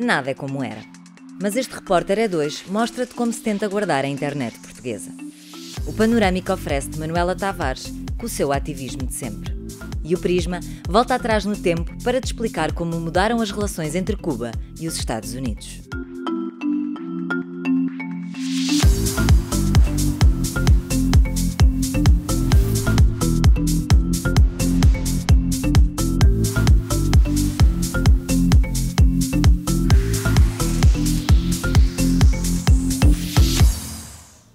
Nada é como era. Mas este Repórter E2 mostra-te como se tenta guardar a internet portuguesa. O Panorâmica oferece-te Manuela Tavares, com o seu ativismo de sempre. E o Prisma volta atrás no tempo para te explicar como mudaram as relações entre Cuba e os Estados Unidos.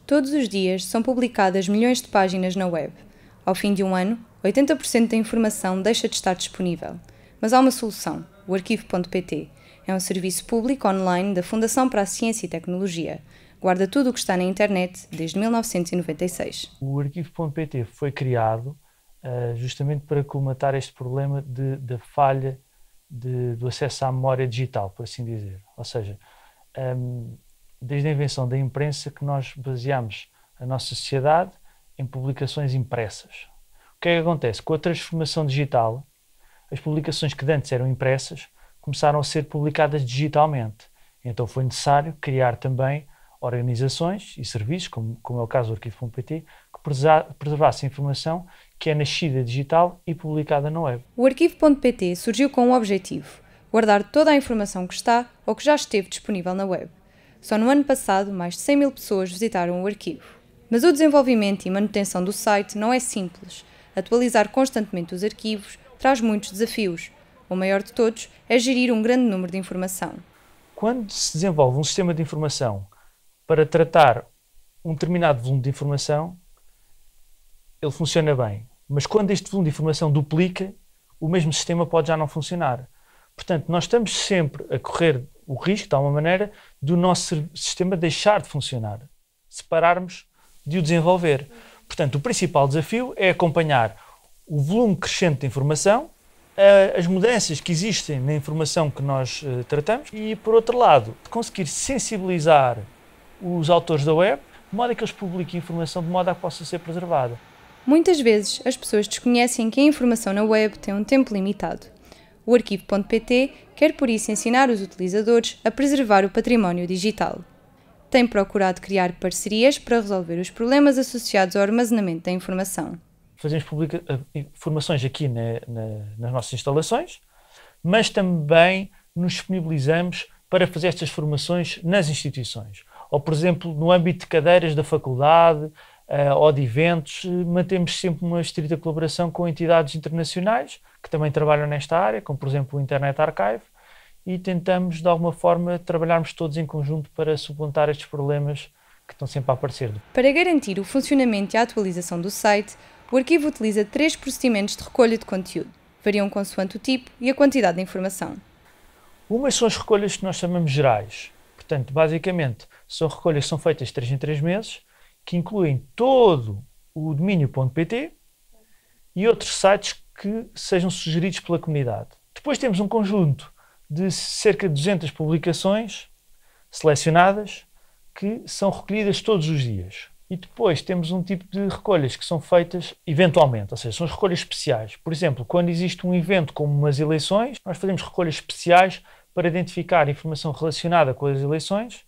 Todos os dias são publicadas milhões de páginas na web. Ao fim de um ano, 80% da informação deixa de estar disponível. Mas há uma solução, o Arquivo.pt. É um serviço público online da Fundação para a Ciência e Tecnologia. Guarda tudo o que está na internet desde 1996. O Arquivo.pt foi criado justamente para colmatar este problema da falha do acesso à memória digital, por assim dizer. Ou seja, desde a invenção da imprensa que nós baseamos a nossa sociedade em publicações impressas. O que é que acontece? Com a transformação digital, as publicações que antes eram impressas começaram a ser publicadas digitalmente. Então foi necessário criar também organizações e serviços, como é o caso do Arquivo.pt, que preservassem a informação que é nascida digital e publicada na web. O Arquivo.pt surgiu com um objetivo: guardar toda a informação que está ou que já esteve disponível na web. Só no ano passado, mais de 100 mil pessoas visitaram o arquivo. Mas o desenvolvimento e manutenção do site não é simples. Atualizar constantemente os arquivos traz muitos desafios. O maior de todos é gerir um grande número de informação. Quando se desenvolve um sistema de informação para tratar um determinado volume de informação, ele funciona bem. Mas quando este volume de informação duplica, o mesmo sistema pode já não funcionar. Portanto, nós estamos sempre a correr o risco, de alguma maneira, do nosso sistema deixar de funcionar, se pararmos de o desenvolver. Portanto, o principal desafio é acompanhar o volume crescente de informação, as mudanças que existem na informação que nós tratamos e, por outro lado, conseguir sensibilizar os autores da web de modo a que eles publiquem informação de modo a que possa ser preservada. Muitas vezes as pessoas desconhecem que a informação na web tem um tempo limitado. O Arquivo.pt quer por isso ensinar os utilizadores a preservar o património digital. Tem procurado criar parcerias para resolver os problemas associados ao armazenamento da informação. Fazemos informações aqui nas nossas instalações, mas também nos disponibilizamos para fazer estas formações nas instituições. Ou, por exemplo, no âmbito de cadeiras da faculdade ou de eventos, mantemos sempre uma estrita colaboração com entidades internacionais que também trabalham nesta área, como, por exemplo, o Internet Archive, e tentamos, de alguma forma, trabalharmos todos em conjunto para suplantar estes problemas que estão sempre a aparecer. Para garantir o funcionamento e a atualização do site, o arquivo utiliza 3 procedimentos de recolha de conteúdo. Variam consoante o tipo e a quantidade de informação. Umas são as recolhas que nós chamamos gerais. Portanto, basicamente, são recolhas que são feitas 3 em 3 meses, que incluem todo o domínio.pt e outros sites que sejam sugeridos pela comunidade. Depois temos um conjunto de cerca de 200 publicações selecionadas que são recolhidas todos os dias. E depois temos um tipo de recolhas que são feitas eventualmente, ou seja, são as recolhas especiais. Por exemplo, quando existe um evento como umas eleições, nós fazemos recolhas especiais para identificar informação relacionada com as eleições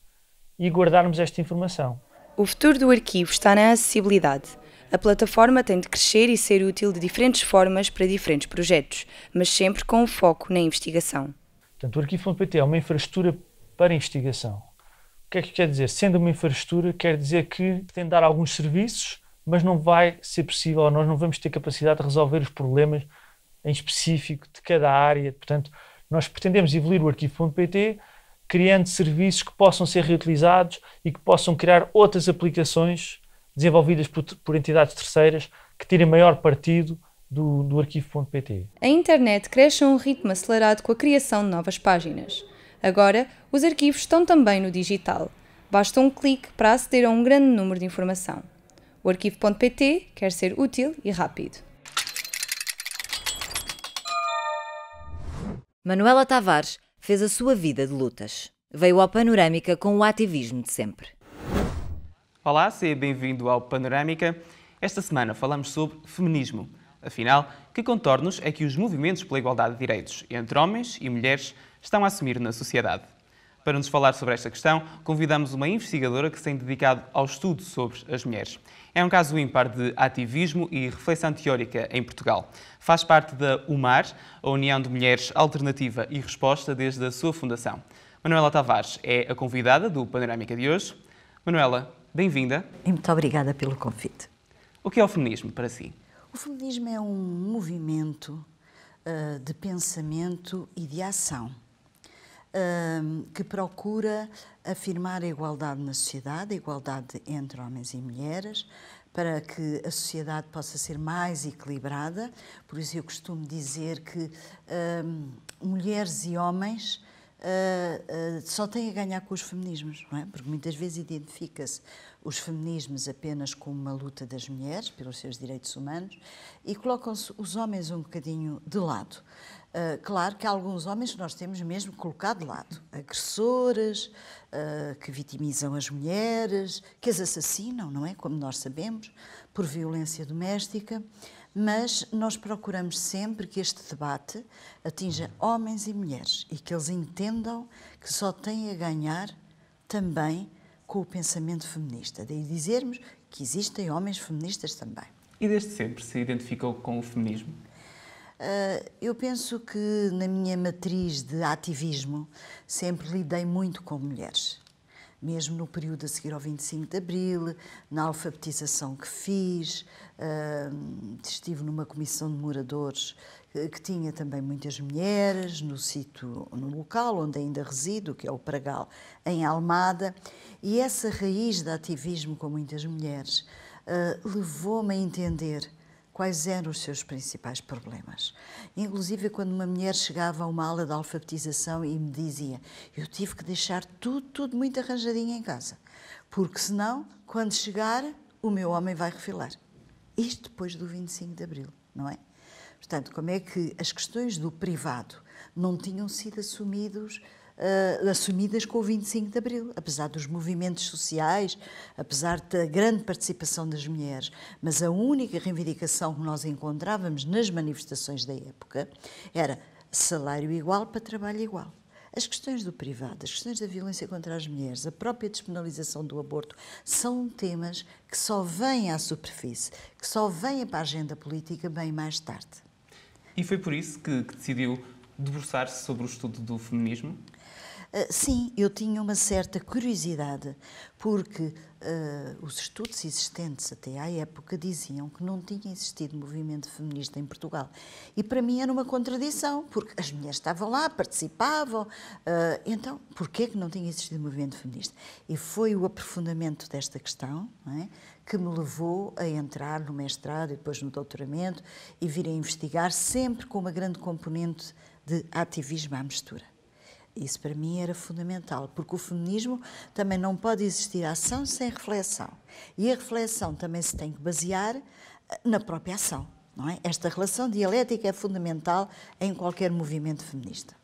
e guardarmos esta informação. O futuro do arquivo está na acessibilidade. A plataforma tem de crescer e ser útil de diferentes formas para diferentes projetos, mas sempre com o foco na investigação. Portanto, o Arquivo.pt é uma infraestrutura para investigação. O que é que quer dizer? Sendo uma infraestrutura, quer dizer que tem de dar alguns serviços, mas não vai ser possível, nós não vamos ter capacidade de resolver os problemas em específico de cada área. Portanto, nós pretendemos evoluir o Arquivo.pt criando serviços que possam ser reutilizados e que possam criar outras aplicações desenvolvidas por entidades terceiras que tirem maior partido do Arquivo.pt. A internet cresce a um ritmo acelerado com a criação de novas páginas. Agora, os arquivos estão também no digital. Basta um clique para aceder a um grande número de informação. O Arquivo.pt quer ser útil e rápido. Manuela Tavares fez a sua vida de lutas. Veio ao Panorâmica com o ativismo de sempre. Olá, seja bem-vindo ao Panorâmica. Esta semana falamos sobre feminismo. Afinal, que contornos é que os movimentos pela igualdade de direitos entre homens e mulheres estão a assumir na sociedade? Para nos falar sobre esta questão, convidamos uma investigadora que se tem dedicado ao estudo sobre as mulheres. É um caso ímpar de ativismo e reflexão teórica em Portugal. Faz parte da UMAR, a União de Mulheres Alternativa e Resposta, desde a sua fundação. Manuela Tavares é a convidada do Panorâmica de hoje. Manuela, bem-vinda. E muito obrigada pelo convite. O que é o feminismo para si? O feminismo é um movimento de pensamento e de ação que procura afirmar a igualdade na sociedade, a igualdade entre homens e mulheres, para que a sociedade possa ser mais equilibrada. Por isso eu costumo dizer que mulheres e homens só têm a ganhar com os feminismos, não é? Porque muitas vezes identifica-se os feminismos apenas como uma luta das mulheres pelos seus direitos humanos e colocam-se os homens um bocadinho de lado. Claro que há alguns homens que nós temos mesmo colocado de lado, agressores, que vitimizam as mulheres, que as assassinam, não é? Como nós sabemos, por violência doméstica. Mas nós procuramos sempre que este debate atinja homens e mulheres e que eles entendam que só têm a ganhar também com o pensamento feminista. Daí dizermos que existem homens feministas também. E desde sempre se identificou com o feminismo? Eu penso que na minha matriz de ativismo sempre lidei muito com mulheres. Mesmo no período a seguir ao 25 de Abril, na alfabetização que fiz, estive numa comissão de moradores que tinha também muitas mulheres, no local onde ainda resido, que é o Pragal, em Almada, e essa raiz de ativismo com muitas mulheres levou-me a entender quais eram os seus principais problemas. Inclusive, quando uma mulher chegava a uma aula de alfabetização e me dizia: eu tive que deixar tudo muito arranjadinho em casa, porque senão, quando chegar, o meu homem vai refilar. Isto depois do 25 de Abril, não é? Portanto, como é que as questões do privado não tinham sido assumidas com o 25 de Abril, apesar dos movimentos sociais, apesar da grande participação das mulheres, mas a única reivindicação que nós encontrávamos nas manifestações da época era salário igual para trabalho igual. As questões do privado, as questões da violência contra as mulheres, a própria despenalização do aborto, são temas que só vêm à superfície, que só vêm para a agenda política bem mais tarde. E foi por isso que decidiu debruçar-se sobre o estudo do feminismo? Sim, eu tinha uma certa curiosidade, porque os estudos existentes até à época diziam que não tinha existido movimento feminista em Portugal. E para mim era uma contradição, porque as mulheres estavam lá, participavam, então porquê que não tinha existido movimento feminista? E foi o aprofundamento desta questão, não é, que me levou a entrar no mestrado e depois no doutoramento e vir a investigar sempre com uma grande componente de ativismo à mistura. Isso para mim era fundamental, porque o feminismo também não pode existir ação sem reflexão. E a reflexão também se tem que basear na própria ação, não é? Esta relação dialética é fundamental em qualquer movimento feminista.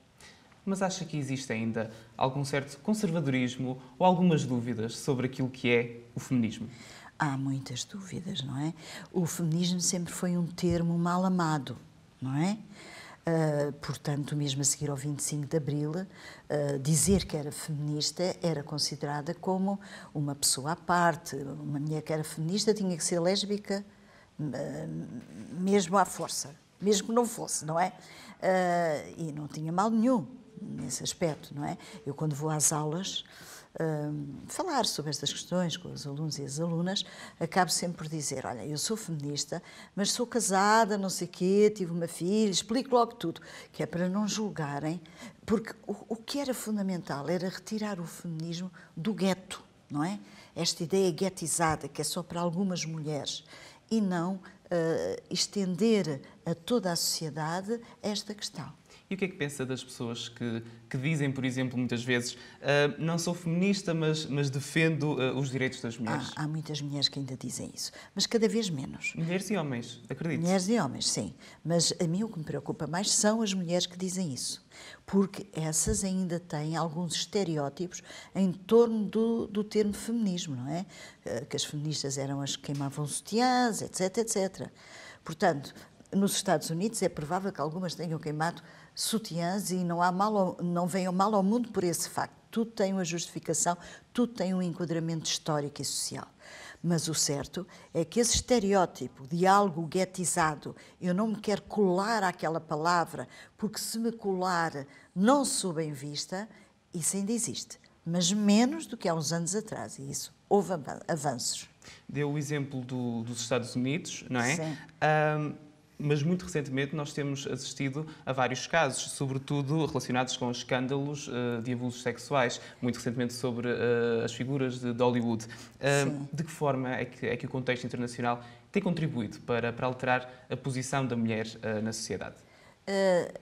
Mas acha que existe ainda algum certo conservadorismo ou algumas dúvidas sobre aquilo que é o feminismo? Há muitas dúvidas, não é? O feminismo sempre foi um termo mal amado, não é? Portanto, mesmo a seguir ao 25 de Abril, dizer que era feminista era considerada como uma pessoa à parte. Uma mulher que era feminista tinha que ser lésbica, mesmo à força, mesmo que não fosse, não é? E não tinha mal nenhum nesse aspecto, não é? Eu, quando vou às aulas falar sobre estas questões com os alunos e as alunas, acabo sempre por dizer: olha, eu sou feminista, mas sou casada, não sei o quê, tive uma filha, explico logo tudo, que é para não julgarem, porque o que era fundamental era retirar o feminismo do gueto, não é? Esta ideia guetizada, que é só para algumas mulheres, e não estender a toda a sociedade esta questão. E o que é que pensa das pessoas que dizem, por exemplo, muitas vezes, não sou feminista, mas defendo os direitos das mulheres? Há muitas mulheres que ainda dizem isso, mas cada vez menos. Mulheres e homens, acredito. Mulheres e homens, sim. Mas a mim o que me preocupa mais são as mulheres que dizem isso, porque essas ainda têm alguns estereótipos em torno do termo feminismo, não é? Que as feministas eram as que queimavam sutiãs, etc, etc. Portanto, nos Estados Unidos é provável que algumas tenham queimado sutiãs e não venham mal ao mundo por esse facto. tudo tem uma justificação, tudo tem um enquadramento histórico e social. Mas o certo é que esse estereótipo de algo guetizado, eu não me quero colar àquela palavra, porque se me colar não sou bem vista, isso ainda existe. Mas menos do que há uns anos atrás, e isso houve avanços. Deu o exemplo dos Estados Unidos, não é? Sim. Mas muito recentemente nós temos assistido a vários casos, sobretudo relacionados com escândalos de abusos sexuais, muito recentemente sobre as figuras de Hollywood. De que forma é que o contexto internacional tem contribuído para alterar a posição da mulher na sociedade?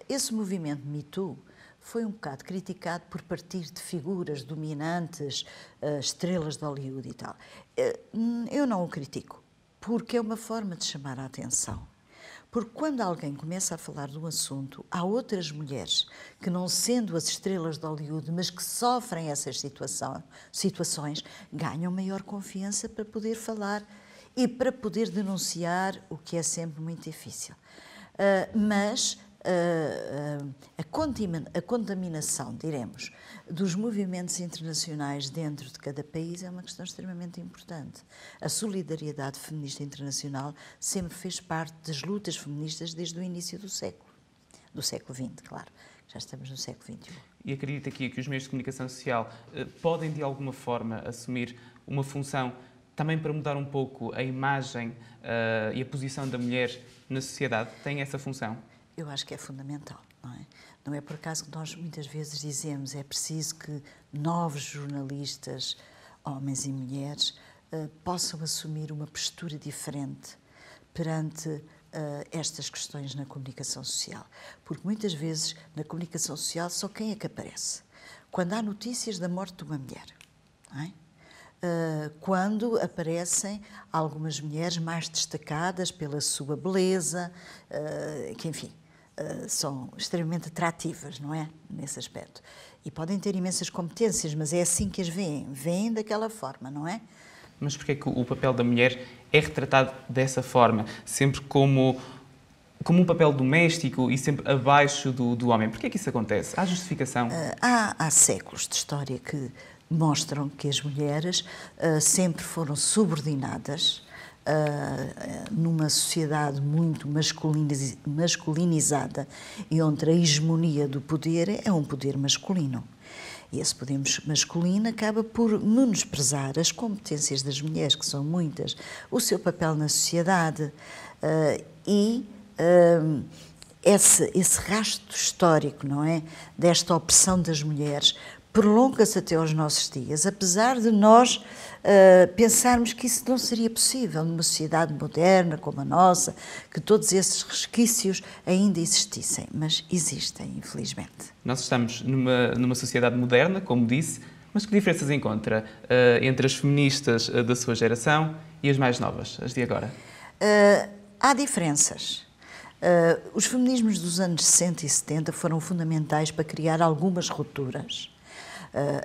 Esse movimento Me Too foi um bocado criticado por partir de figuras dominantes, estrelas de Hollywood e tal. Eu não o critico, porque é uma forma de chamar a atenção. Porque quando alguém começa a falar de um assunto, há outras mulheres que, não sendo as estrelas de Hollywood, mas que sofrem essas situações, ganham maior confiança para poder falar e para poder denunciar, o que é sempre muito difícil. Mas a contaminação, diremos, dos movimentos internacionais dentro de cada país é uma questão extremamente importante. A solidariedade feminista internacional sempre fez parte das lutas feministas desde o início do século XX, claro. Já estamos no século XXI. E acredita aqui que os meios de comunicação social podem, de alguma forma, assumir uma função também para mudar um pouco a imagem e a posição da mulher na sociedade? Tem essa função? Eu acho que é fundamental, não é? Não é por acaso que nós muitas vezes dizemos é preciso que novos jornalistas, homens e mulheres, possam assumir uma postura diferente perante estas questões na comunicação social. Porque muitas vezes na comunicação social só quem é que aparece? Quando há notícias da morte de uma mulher, não é? Quando aparecem algumas mulheres mais destacadas pela sua beleza, que enfim, são extremamente atrativas, não é? Nesse aspecto. E podem ter imensas competências, mas é assim que as veem daquela forma, não é? Mas porquê é que o papel da mulher é retratado dessa forma, sempre como um papel doméstico e sempre abaixo do homem? Porquê é que isso acontece? Há justificação? Há séculos de história que mostram que as mulheres sempre foram subordinadas numa sociedade muito masculinizada e onde a hegemonia do poder é um poder masculino. E esse poder masculino acaba por menosprezar as competências das mulheres, que são muitas, o seu papel na sociedade esse rastro histórico, não é, desta opressão das mulheres prolonga-se até aos nossos dias, apesar de nós pensarmos que isso não seria possível numa sociedade moderna como a nossa, que todos esses resquícios ainda existissem, mas existem, infelizmente. Nós estamos numa sociedade moderna, como disse, mas que diferenças encontra entre as feministas da sua geração e as mais novas, as de agora? Há diferenças. Os feminismos dos anos 60 e 70 foram fundamentais para criar algumas rupturas.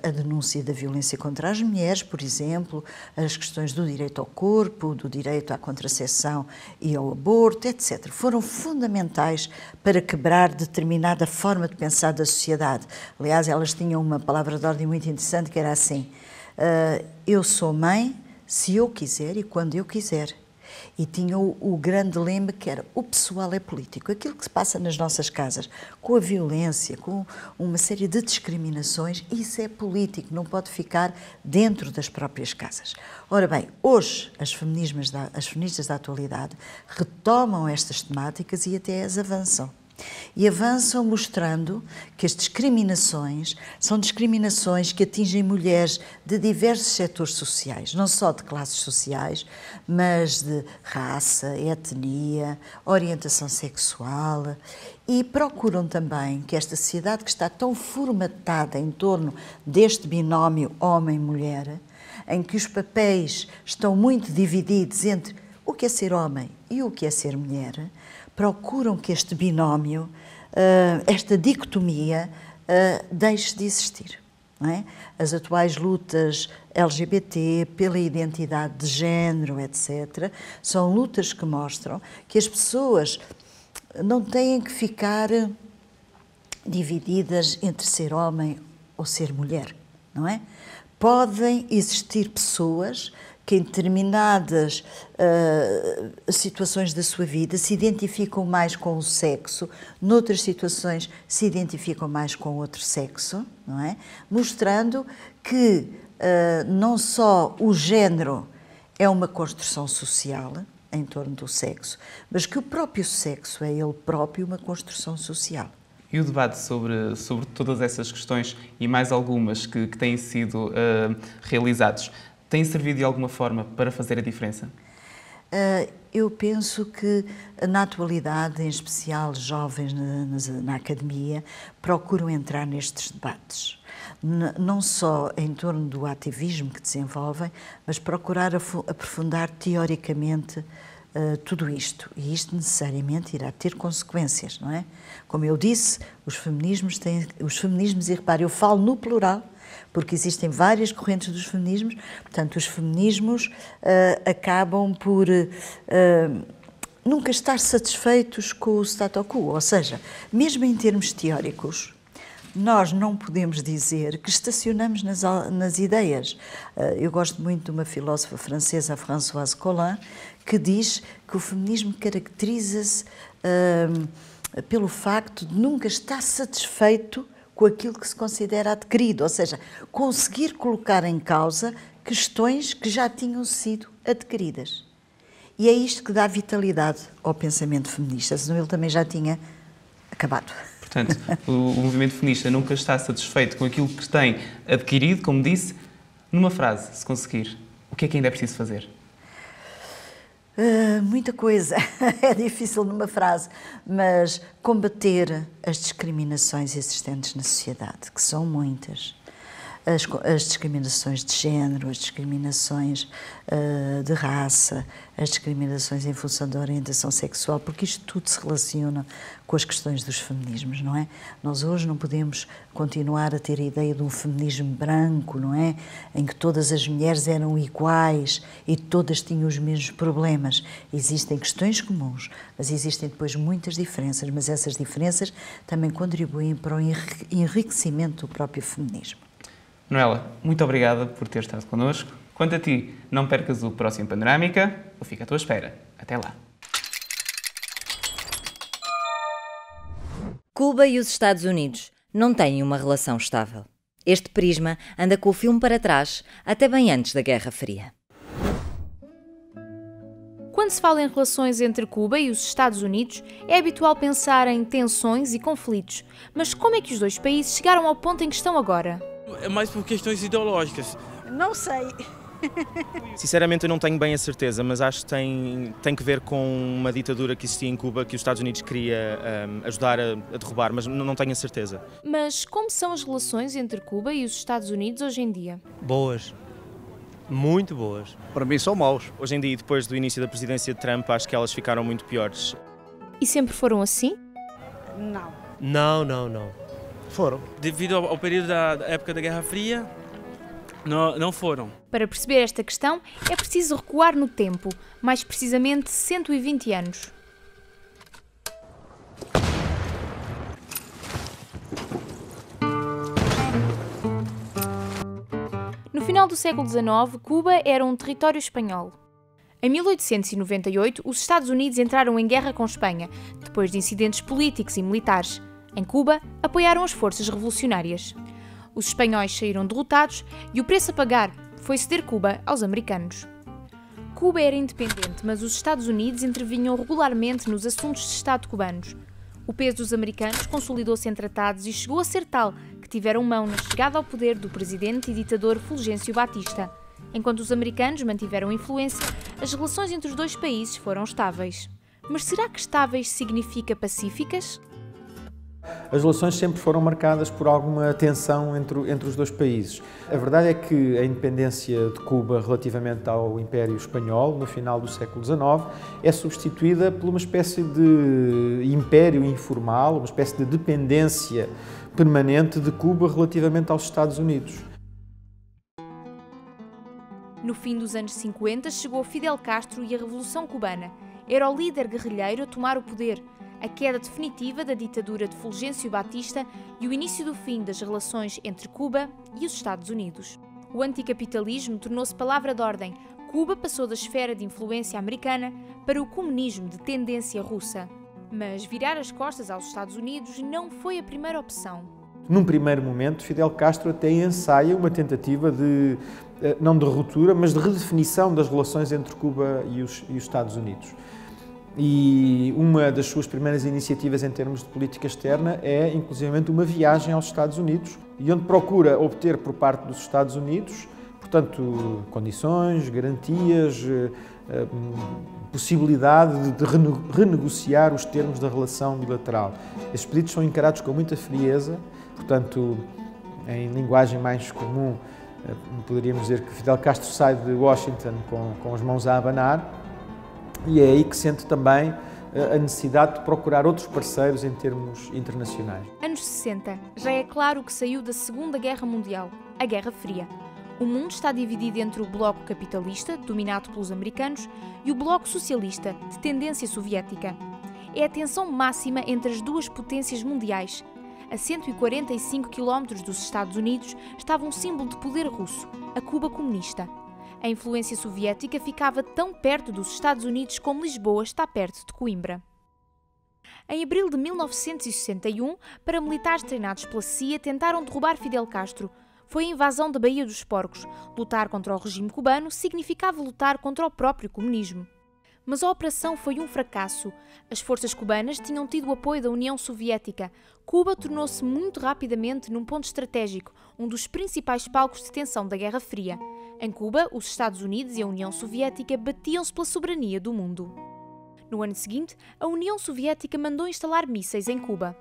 A denúncia da violência contra as mulheres, por exemplo, as questões do direito ao corpo, do direito à contracepção e ao aborto, etc. Foram fundamentais para quebrar determinada forma de pensar da sociedade. Aliás, elas tinham uma palavra de ordem muito interessante que era assim: eu sou mãe se eu quiser e quando eu quiser. E tinha o grande lema que era: o pessoal é político. Aquilo que se passa nas nossas casas, com a violência, com uma série de discriminações, isso é político, não pode ficar dentro das próprias casas. Ora bem, hoje as feministas da atualidade retomam estas temáticas e até as avançam. E avançam mostrando que as discriminações são discriminações que atingem mulheres de diversos setores sociais, não só de classes sociais, mas de raça, etnia, orientação sexual, e procuram também que esta sociedade que está tão formatada em torno deste binómio homem-mulher, em que os papéis estão muito divididos entre o que é ser homem e o que é ser mulher, procuram que este binómio, esta dicotomia, deixe de existir. Não é? As atuais lutas LGBT pela identidade de género, etc., são lutas que mostram que as pessoas não têm que ficar divididas entre ser homem ou ser mulher. não é? Podem existir pessoas que em determinadas situações da sua vida se identificam mais com o sexo, noutras situações se identificam mais com outro sexo, não é? Mostrando que não só o género é uma construção social em torno do sexo, mas que o próprio sexo é ele próprio uma construção social. E o debate sobre todas essas questões e mais algumas que têm sido realizados, tem servido de alguma forma para fazer a diferença? Eu penso que, na atualidade, em especial jovens na academia, procuram entrar nestes debates. Não só em torno do ativismo que desenvolvem, mas procurar aprofundar teoricamente tudo isto. E isto necessariamente irá ter consequências, não é? Como eu disse, os feminismos, e repare, eu falo no plural, porque existem várias correntes dos feminismos, portanto, os feminismos acabam por nunca estar satisfeitos com o status quo, ou seja, mesmo em termos teóricos, nós não podemos dizer que estacionamos nas ideias. Eu gosto muito de uma filósofa francesa, Françoise Collin, que diz que o feminismo caracteriza-se pelo facto de nunca estar satisfeito com aquilo que se considera adquirido, ou seja, conseguir colocar em causa questões que já tinham sido adquiridas. E é isto que dá vitalidade ao pensamento feminista, senão ele também já tinha acabado. Portanto, o movimento feminista nunca está satisfeito com aquilo que tem adquirido, como disse. Numa frase, se conseguir, o que é que ainda é preciso fazer? Muita coisa, é difícil numa frase, mas combater as discriminações existentes na sociedade, que são muitas. As discriminações de género, as discriminações de raça, as discriminações em função da orientação sexual, porque isto tudo se relaciona com as questões dos feminismos, não é? Nós hoje não podemos continuar a ter a ideia de um feminismo branco, não é? Em que todas as mulheres eram iguais e todas tinham os mesmos problemas. Existem questões comuns, mas existem depois muitas diferenças, mas essas diferenças também contribuem para o enriquecimento do próprio feminismo. Manuela, muito obrigada por ter estado connosco. Quanto a ti, não percas o próximo Panorâmica, eu fico à tua espera. Até lá. Cuba e os Estados Unidos não têm uma relação estável. Este prisma anda com o filme para trás, até bem antes da Guerra Fria. Quando se fala em relações entre Cuba e os Estados Unidos, é habitual pensar em tensões e conflitos. Mas como é que os dois países chegaram ao ponto em que estão agora? É mais por questões ideológicas. Não sei. Sinceramente eu não tenho bem a certeza, mas acho que tem que ver com uma ditadura que existia em Cuba que os Estados Unidos queria ajudar a derrubar, mas não tenho a certeza. Mas como são as relações entre Cuba e os Estados Unidos hoje em dia? Boas. Muito boas. Para mim são maus. Hoje em dia, depois do início da presidência de Trump, acho que elas ficaram muito piores. E sempre foram assim? Não. Não. Foram. Devido ao período da época da Guerra Fria, não foram. Para perceber esta questão, é preciso recuar no tempo, mais precisamente 120 anos. No final do século XIX, Cuba era um território espanhol. Em 1898, os Estados Unidos entraram em guerra com Espanha, depois de incidentes políticos e militares. Em Cuba, apoiaram as forças revolucionárias. Os espanhóis saíram derrotados e o preço a pagar foi ceder Cuba aos americanos. Cuba era independente, mas os Estados Unidos intervinham regularmente nos assuntos de Estado cubanos. O peso dos americanos consolidou-se em tratados e chegou a ser tal que tiveram mão na chegada ao poder do presidente e ditador Fulgêncio Batista. Enquanto os americanos mantiveram influência, as relações entre os dois países foram estáveis. Mas será que estáveis significa pacíficas? As relações sempre foram marcadas por alguma tensão entre os dois países. A verdade é que a independência de Cuba relativamente ao Império Espanhol, no final do século XIX, é substituída por uma espécie de império informal, uma espécie de dependência permanente de Cuba relativamente aos Estados Unidos. No fim dos anos 50, chegou Fidel Castro e a Revolução Cubana. Era o líder guerrilheiro a tomar o poder. a queda definitiva da ditadura de Fulgêncio Batista e o início do fim das relações entre Cuba e os Estados Unidos. O anticapitalismo tornou-se palavra de ordem. Cuba passou da esfera de influência americana para o comunismo de tendência russa. Mas virar as costas aos Estados Unidos não foi a primeira opção. Num primeiro momento, Fidel Castro até ensaia uma tentativa de, não de ruptura, mas de redefinição das relações entre Cuba e os Estados Unidos. E uma das suas primeiras iniciativas em termos de política externa é, inclusivamente, uma viagem aos Estados Unidos, e onde procura obter por parte dos Estados Unidos, portanto, condições, garantias, possibilidade de renegociar os termos da relação bilateral. Estes pedidos são encarados com muita frieza, portanto, em linguagem mais comum, poderíamos dizer que Fidel Castro sai de Washington com as mãos a abanar, e é aí que sente também a necessidade de procurar outros parceiros em termos internacionais. Anos 60, já é claro que saiu da Segunda Guerra Mundial, a Guerra Fria. O mundo está dividido entre o bloco capitalista, dominado pelos americanos, e o bloco socialista, de tendência soviética. É a tensão máxima entre as duas potências mundiais. A 145 km dos Estados Unidos estava um símbolo de poder russo, a Cuba comunista. A influência soviética ficava tão perto dos Estados Unidos como Lisboa está perto de Coimbra. Em abril de 1961, paramilitares treinados pela CIA tentaram derrubar Fidel Castro. Foi a invasão da Baía dos Porcos. Lutar contra o regime cubano significava lutar contra o próprio comunismo. Mas a operação foi um fracasso. As forças cubanas tinham tido o apoio da União Soviética. Cuba tornou-se muito rapidamente num ponto estratégico, um dos principais palcos de tensão da Guerra Fria. Em Cuba, os Estados Unidos e a União Soviética batiam-se pela soberania do mundo. No ano seguinte, a União Soviética mandou instalar mísseis em Cuba.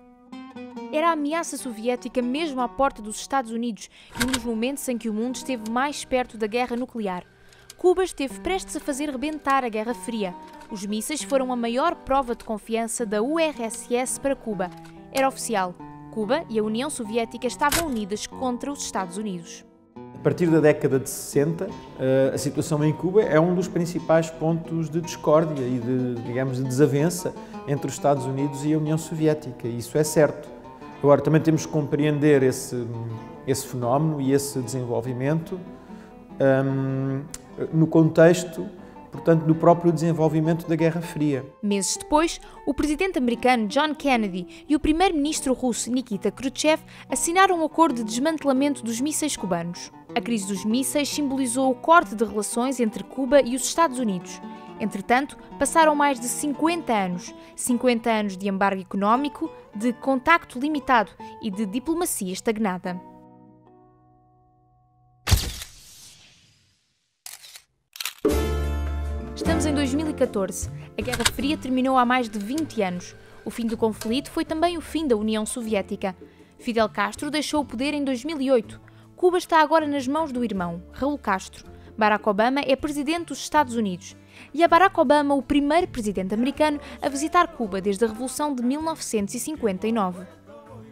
Era a ameaça soviética mesmo à porta dos Estados Unidos e um dos momentos em que o mundo esteve mais perto da guerra nuclear. Cuba esteve prestes a fazer rebentar a Guerra Fria. Os mísseis foram a maior prova de confiança da URSS para Cuba. Era oficial. Cuba e a União Soviética estavam unidas contra os Estados Unidos. A partir da década de 60, a situação em Cuba é um dos principais pontos de discórdia e de desavença entre os Estados Unidos e a União Soviética. Isso é certo. Agora, também temos que compreender esse fenómeno e esse desenvolvimento no contexto, portanto, do próprio desenvolvimento da Guerra Fria. Meses depois, o presidente americano John Kennedy e o primeiro-ministro russo Nikita Khrushchev assinaram um acordo de desmantelamento dos mísseis cubanos. A crise dos mísseis simbolizou o corte de relações entre Cuba e os Estados Unidos. Entretanto, passaram mais de 50 anos de embargo económico, de contacto limitado e de diplomacia estagnada. Estamos em 2014. A Guerra Fria terminou há mais de 20 anos. O fim do conflito foi também o fim da União Soviética. Fidel Castro deixou o poder em 2008. Cuba está agora nas mãos do irmão, Raul Castro. Barack Obama é presidente dos Estados Unidos. E é Barack Obama o primeiro presidente americano a visitar Cuba desde a Revolução de 1959.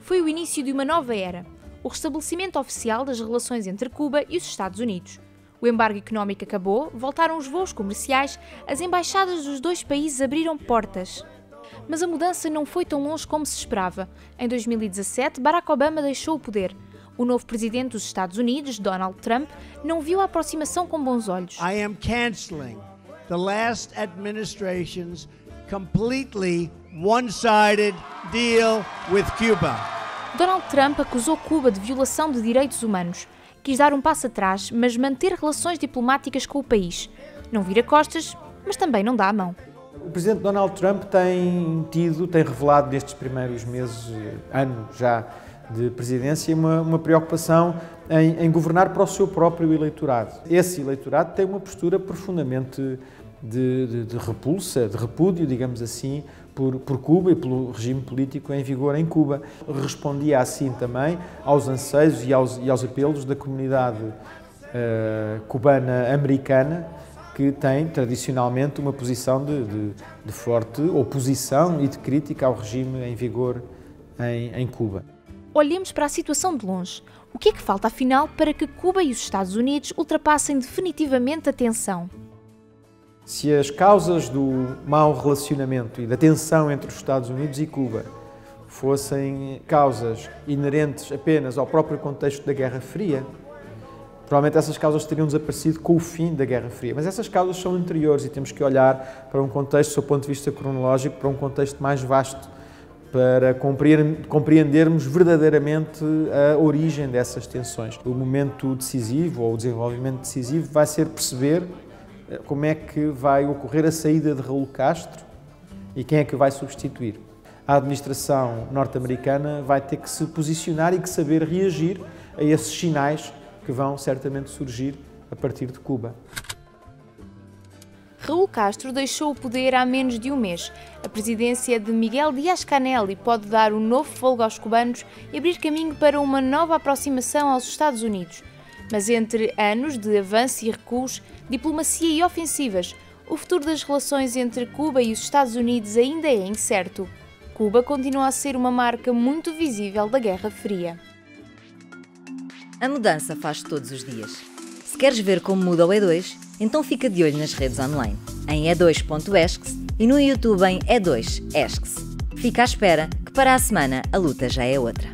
Foi o início de uma nova era, o restabelecimento oficial das relações entre Cuba e os Estados Unidos. O embargo económico acabou, voltaram os voos comerciais, as embaixadas dos dois países abriram portas. Mas a mudança não foi tão longe como se esperava. Em 2017, Barack Obama deixou o poder. O novo presidente dos Estados Unidos, Donald Trump, não viu a aproximação com bons olhos. I am canceling the last administration's completely one-sided deal with Cuba. Donald Trump acusou Cuba de violação de direitos humanos. Quis dar um passo atrás, mas manter relações diplomáticas com o país. Não vira costas, mas também não dá a mão. O presidente Donald Trump tem revelado nestes primeiros meses, anos já de presidência, uma preocupação em governar para o seu próprio eleitorado. Esse eleitorado tem uma postura profundamente de repulsa, de repúdio, digamos assim, por Cuba e pelo regime político em vigor em Cuba. Respondia assim também aos anseios e aos apelos da comunidade cubana-americana, que tem tradicionalmente uma posição de forte oposição e de crítica ao regime em vigor em Cuba. Olhemos para a situação de longe. O que é que falta, afinal, para que Cuba e os Estados Unidos ultrapassem definitivamente a tensão? Se as causas do mau relacionamento e da tensão entre os Estados Unidos e Cuba fossem causas inerentes apenas ao próprio contexto da Guerra Fria, provavelmente essas causas teriam desaparecido com o fim da Guerra Fria. Mas essas causas são anteriores e temos que olhar para um contexto, do seu ponto de vista cronológico, para um contexto mais vasto, para compreendermos verdadeiramente a origem dessas tensões. O momento decisivo, ou o desenvolvimento decisivo, vai ser perceber como é que vai ocorrer a saída de Raul Castro e quem é que vai substituir. A administração norte-americana vai ter que se posicionar e que saber reagir a esses sinais que vão certamente surgir a partir de Cuba. Raul Castro deixou o poder há menos de um mês. A presidência de Miguel Díaz-Canel pode dar um novo fôlego aos cubanos e abrir caminho para uma nova aproximação aos Estados Unidos. Mas entre anos de avanço e recuos, diplomacia e ofensivas, o futuro das relações entre Cuba e os Estados Unidos ainda é incerto. Cuba continua a ser uma marca muito visível da Guerra Fria. A mudança faz todos os dias. Se queres ver como muda o E2, então fica de olho nas redes online, em e2.escs e no YouTube em E2escs. Fica à espera que para a semana a luta já é outra.